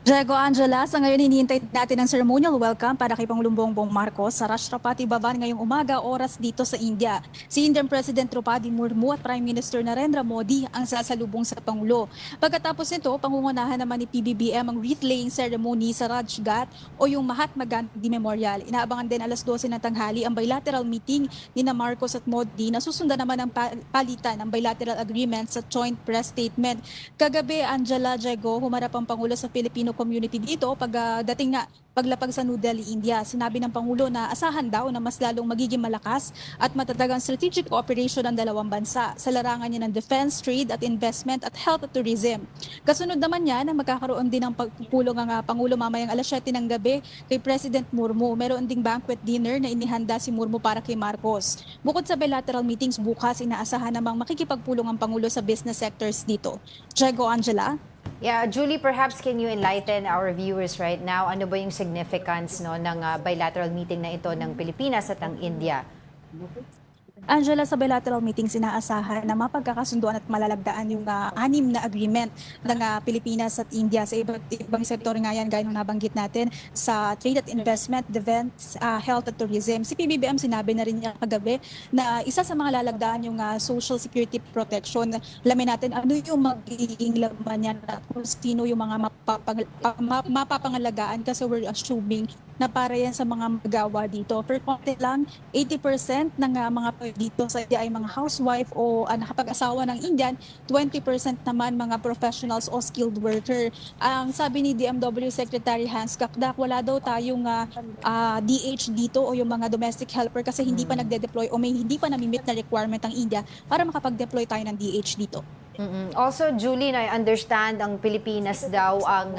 S7: Diego, Angela, sa ngayon hinihintay natin ang ceremonial welcome para kay Pangulong Bongbong Marcos sa Rashtrapati Bhavan ngayong umaga oras dito sa India. Si Indian President Draupadi Murmu at Prime Minister Narendra Modi ang sasalubong sa Pangulo. Pagkatapos nito, pangungunahan naman ni PBBM ang wreath-laying ceremony sa Rajghat o yung Mahatma Gandhi Memorial. Inaabangan din alas 12 ng tanghali ang bilateral meeting ni na Marcos at Modi na susundan naman ang palitan ng bilateral agreement sa joint press statement. Kagabi, Angela, Diego, humarap ang Pangulo sa Filipino community dito pagdating nga paglapag sa New Delhi, India. Sinabi ng Pangulo na asahan daw na mas lalong magiging malakas at matatag ang strategic cooperation ng dalawang bansa sa larangan niya ng defense, trade at investment at health at tourism. Kasunod naman niya na magkakaroon din ng pagpupulong ang Pangulo mamayang alas 7 ng gabi kay President Murmu. Meron ding banquet dinner na inihanda si Murmu para kay Marcos. Bukod sa bilateral meetings bukas, inaasahan namang makikipagpulong ang Pangulo sa business sectors dito. Diego, Angela?
S2: Yeah, Julie, perhaps can you enlighten our viewers right now? Ano ba yung significance ng bilateral meeting na ito ng Pilipinas at ng India?
S7: Angela, sa bilateral meetings, inaasahan na mapagkakasunduan at malalagdaan yung 6 na agreement ng Pilipinas at India sa iba't ibang sektor nga yan, gaya ng nabanggit natin, sa trade at investment, defense, health at tourism. Si PBBM sinabi na rin niya kagabi na isa sa mga lalagdaan yung social security protection. Alamin natin ano yung magiging laman yan at kung sino yung mga mapapangalagaan kasi we're assuming na para yan sa mga magawa dito. Per konti lang, 80% ng mga dito sa India ay mga housewife o nakapag-asawa ng Indian, 20% naman mga professionals o skilled worker. Ang sabi ni DMW Secretary Hans Kakdak, wala daw tayong DH dito o yung mga domestic helper kasi hindi pa nagde-deploy o may hindi pa namimit na requirement ang India para makapag-deploy tayo ng DH dito.
S2: Also, Julie, I understand ang Pilipinas daw ang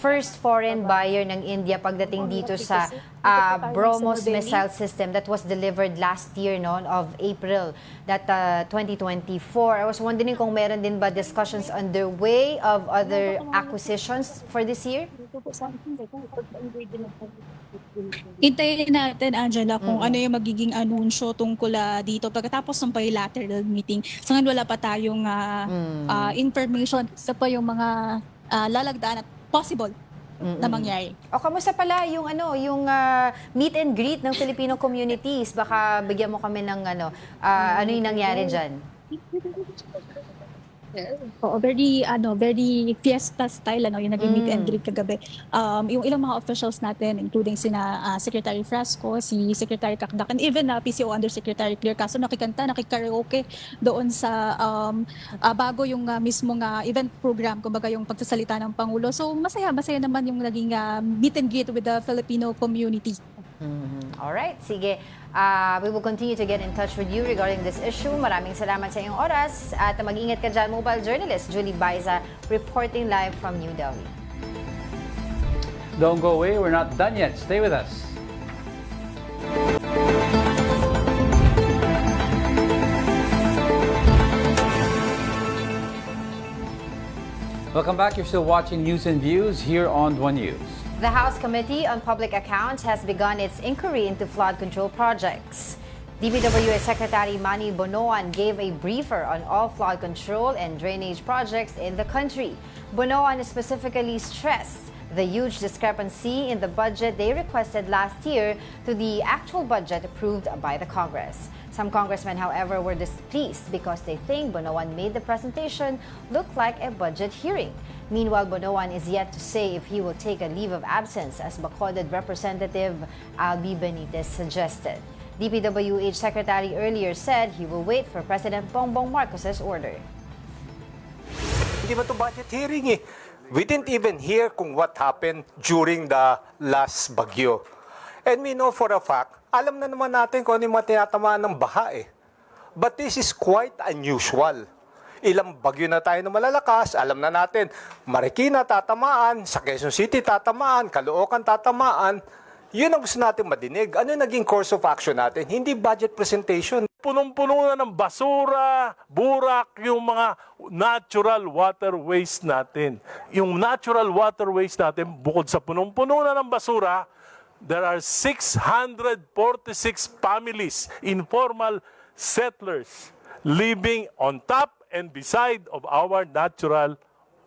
S2: first foreign buyer ng India pagdating dito sa BrahMos missile system that was delivered last year of April, that 2024. I was wondering kung meron din ba discussions underway of other acquisitions for this year?
S7: Hintayin natin, Angela, kung ano yung magiging anunsyo tungkol dito pagkatapos ng bilateral meeting. Sa ngayon wala pa tayong information sa pa yung mga lalagdaan at possible na mangyari.
S2: O kamusta pala yung meet and greet ng Filipino communities? Baka bigyan mo kami ng ano yung nangyari diyan?
S7: Oo, very fiesta style yung naging meet and greet kagabi. Yung ilang mga officials natin including sina Secretary Frasco, si Secretary Kakdak, and even PCO Undersecretary Claire Castro nakikanta, nakikaraoke doon sa bago yung mismong event program, kumbaga yung pagsasalita ng Pangulo. So masaya naman yung naging meet and greet with the Filipino community.
S2: Alright, sige. We will continue to get in touch with you regarding this issue. Maraming salamat sa iyong oras at mag-ingat ka dyan, mobile journalist Julie Baiza reporting live from New Delhi.
S1: Don't go away, we're not done yet. Stay with us. Welcome back. You're still watching News and Views here on One News.
S2: The House Committee on Public Accounts has begun its inquiry into flood control projects. DPWH Secretary Manny Bonoan gave a briefer on all flood control and drainage projects in the country. Bonoan specifically stressed the huge discrepancy in the budget they requested last year to the actual budget approved by the Congress. Some congressmen, however, were displeased because they think Bonoan made the presentation look like a budget hearing. Meanwhile, Bonoan is yet to say if he will take a leave of absence, as Bacolod Representative Albi Benitez suggested. DPWH Secretary earlier said he will wait for President Bongbong Marcos's order.
S13: Hindi ba ito budget hearing eh? We didn't even hear kung what happened during the last bagyo. And we know for a fact, alam na naman natin kung ano yung mga tinatamaan ng baha eh. But this is quite unusual. Ilang bagyo na tayo na malalakas, alam na natin, Marikina tatamaan, sa Quezon City tatamaan, Caloocan tatamaan. Yun ang gusto natin madinig. Ano yung naging course of action natin? Hindi budget presentation.
S14: Punong-puno na ng basura, burak, yung mga natural waterways natin. Yung natural waterways natin, bukod sa punong-puno na ng basura, there are 646 families, informal settlers, living on top and beside of our natural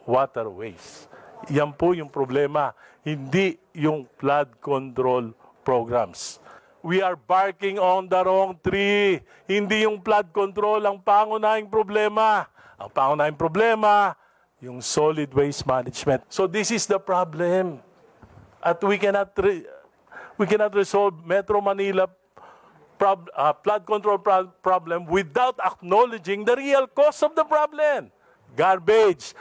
S14: waterways. Yan po yung problema, hindi yung flood control programs. We are barking on the wrong tree. Hindi yung flood control ang pangunahing problema. Ang pangunahing problema, yung solid waste management. So this is the problem. At we cannot resolve Metro Manila flood control problem without acknowledging the real cause of the problem. Garbage.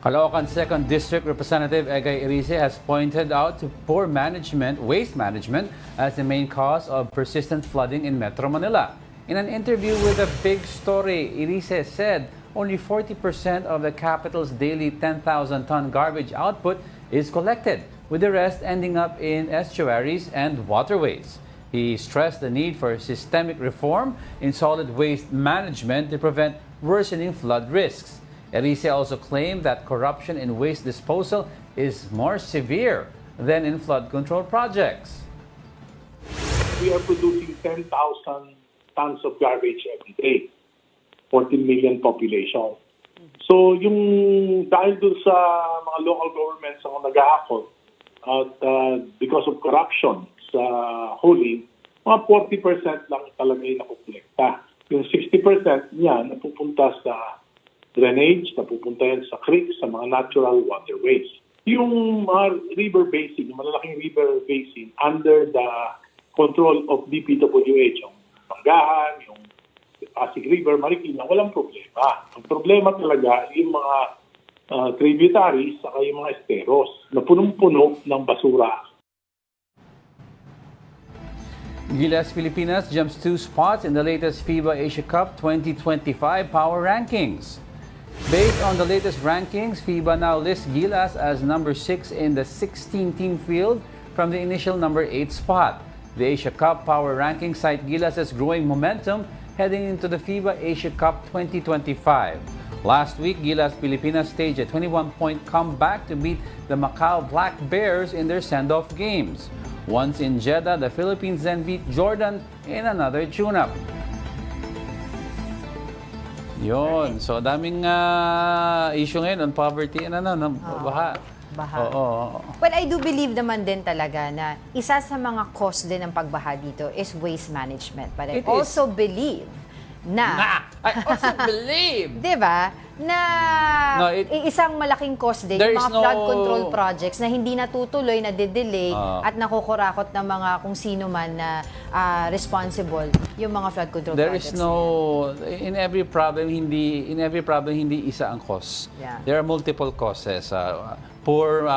S1: Caloocan 2nd District Representative Egay Erice has pointed out to poor management, waste management, as the main cause of persistent flooding in Metro Manila. In an interview with A Big Story, Erice said only 40% of the capital's daily 10,000-ton garbage output is collected, with the rest ending up in estuaries and waterways. He stressed the need for systemic reform in solid waste management to prevent worsening flood risks. Erice also claimed that corruption in waste disposal is more severe than in flood control projects.
S15: We are producing 10,000 tons of garbage every day, 14 million population. So yung dahil doon sa mga local governments ang nag-aakot at because of corruption sa hauling, mga 40% lang talaga yung nakukolekta. Yung 60% niya napupunta sa drainage, napupunta yan sa creeks, sa mga natural waterways. Yung mga river basin, yung malalaking river basin under the control of DPWH, yung Panggahan, yung Pasig River, Marikina, walang problema. Ang problema talaga yung mga tributaries saka yung mga esteros na punong-puno ng basura.
S1: Gilas Pilipinas jumps 2 spots in the latest FIBA Asia Cup 2025 Power Rankings. Based on the latest rankings, FIBA now lists Gilas as number 6 in the 16-team field from the initial number 8 spot. The Asia Cup Power Rankings cite Gilas' growing momentum heading into the FIBA Asia Cup 2025. Last week, Gilas Pilipinas staged a 21-point comeback to beat the Macau Black Bears in their send-off games. Once in Jeddah, the Philippines then beat Jordan in another tune-up. Yun. So, daming issue ngayon on poverty and baha.
S2: Baha.
S1: Oo.
S2: Well, I do believe naman din talaga na isa sa mga cause din ng pagbaha dito is waste management. But I also believe na...
S1: I also believe!
S2: Di ba? Na isang malaking cause din yung mga flood control projects na hindi natutuloy, na delay at nakukurakot ng mga kung sino man na responsible yung mga flood control projects.
S1: There is no in every problem hindi isa ang cause.
S2: Yeah.
S1: There are multiple causes. Poor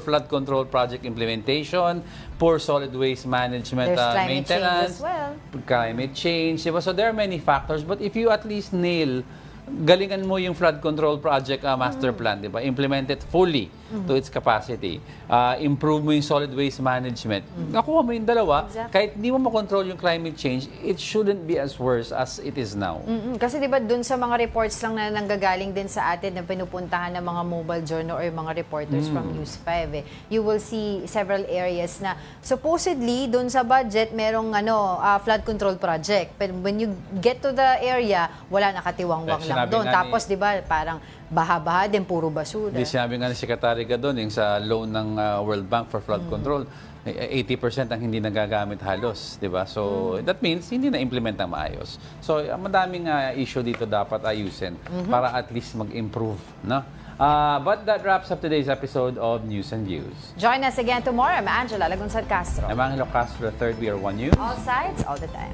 S1: flood control project implementation, poor solid waste management maintenance,
S2: change as well.
S1: Climate change. Diba? So there are many factors, but if you at least nail galingan mo yung flood control project master plan, di ba? Implement it fully to its capacity. Improve mo yung solid waste management. Nakuha mo yung dalawa, kahit di mo makontrol yung climate change, it shouldn't be as worse as it is now.
S2: Kasi di ba dun sa mga reports lang na nanggagaling din sa atin na pinupuntahan ng mga mobile journal or mga reporters from News 5, you will see several areas na supposedly dun sa budget merong flood control project. But when you get to the area, wala nakatiwang-wang lang doon. Tapos, di ba, parang baha-baha din, puro basura.
S1: Di sinabi nga ni Secretary Gadon, yung sa loan ng World Bank for flood control, 80% ang hindi nagagamit halos, di ba? So, that means hindi na-implement ng maayos. So, madaming issue dito dapat ayusin para at least mag-improve, no? But that wraps up today's episode of News and Views.
S2: Join us again tomorrow. I'm Angela Lagunsad Castro.
S1: I'm Angelo Castro III. We are One News.
S2: All sides, all the time.